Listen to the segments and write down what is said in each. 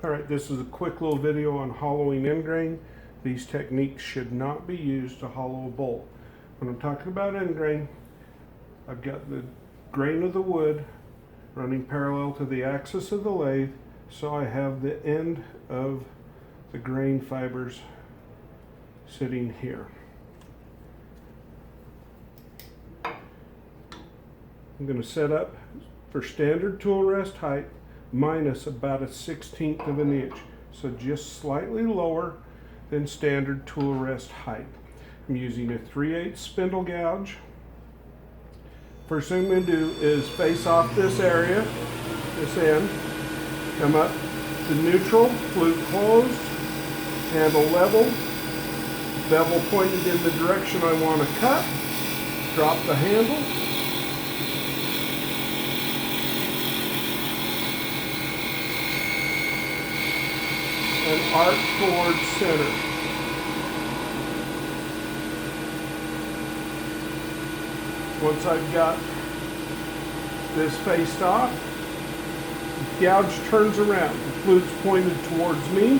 Alright, this is a quick little video on hollowing end grain. These techniques should not be used to hollow a bolt. When I'm talking about end grain, I've got the grain of the wood running parallel to the axis of the lathe, so I have the end of the grain fibers sitting here. I'm going to set up for standard tool rest height minus about 1/16 of an inch, so just slightly lower than standard tool rest height. I'm using a 3/8 spindle gouge. First thing I'm going to do is face off this area, this end, come up to neutral, flute closed, handle level, bevel pointed in the direction I want to cut, drop the handle, and arc towards center. Once I've got this faced off, the gouge turns around. The flute's pointed towards me,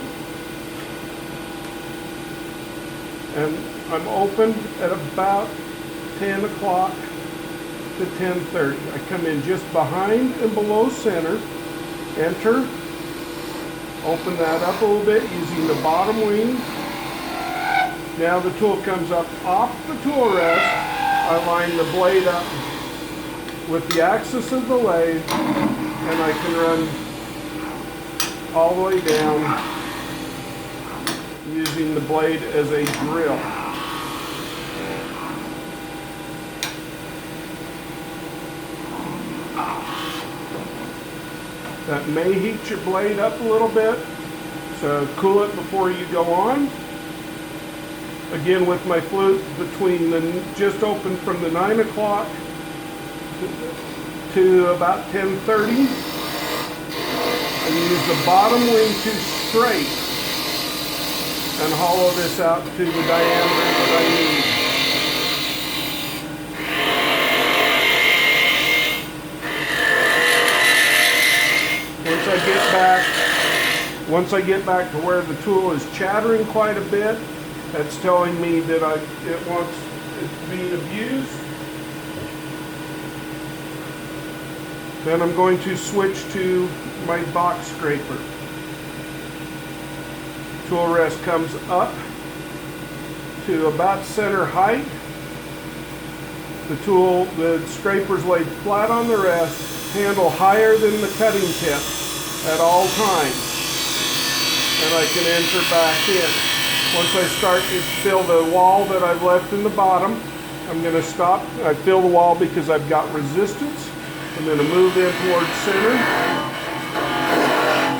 and I'm open at about 10 o'clock to 10:30. I come in just behind and below center, enter, open that up a little bit using the bottom wing. Now the tool comes up off the tool rest. I line the blade up with the axis of the lathe, and I can run all the way down using the blade as a drill. That may heat your blade up a little bit, so cool it before you go on. Again, with my flute between just open from the 9 o'clock to about 10:30. I use the bottom wing to straight and hollow this out to the diameter that I need. Once I get back to where the tool is chattering quite a bit, that's telling me that it's being abused. Then I'm going to switch to my box scraper. Tool rest comes up to about center height. The scraper's laid flat on the rest, handle higher than the cutting tip at all times. And I can enter back in. Once I start to fill the wall that I've left in the bottom, I'm going to stop. I fill the wall because I've got resistance. I'm going to move in towards center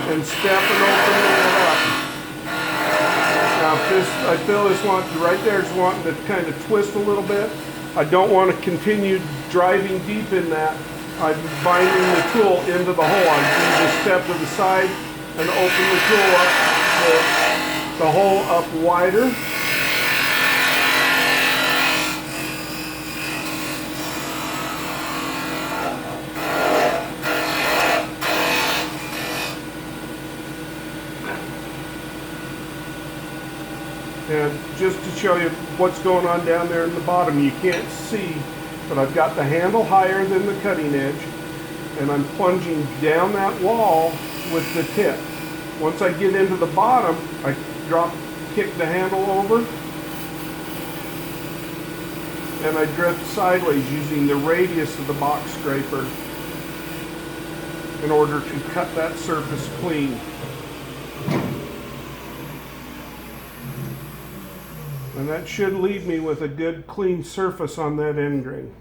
and step and open that up. Now I feel this right there is wanting to kind of twist a little bit. I don't want to continue driving deep in that. I'm binding the tool into the hole. I'm going to just step to the side and open the tool up, the hole up wider. And just to show you what's going on down there in the bottom, you can't see, but I've got the handle higher than the cutting edge, and I'm plunging down that wall with the tip. Once I get into the bottom, I kick the handle over, and I drift sideways using the radius of the box scraper in order to cut that surface clean. And that should leave me with a good clean surface on that end grain.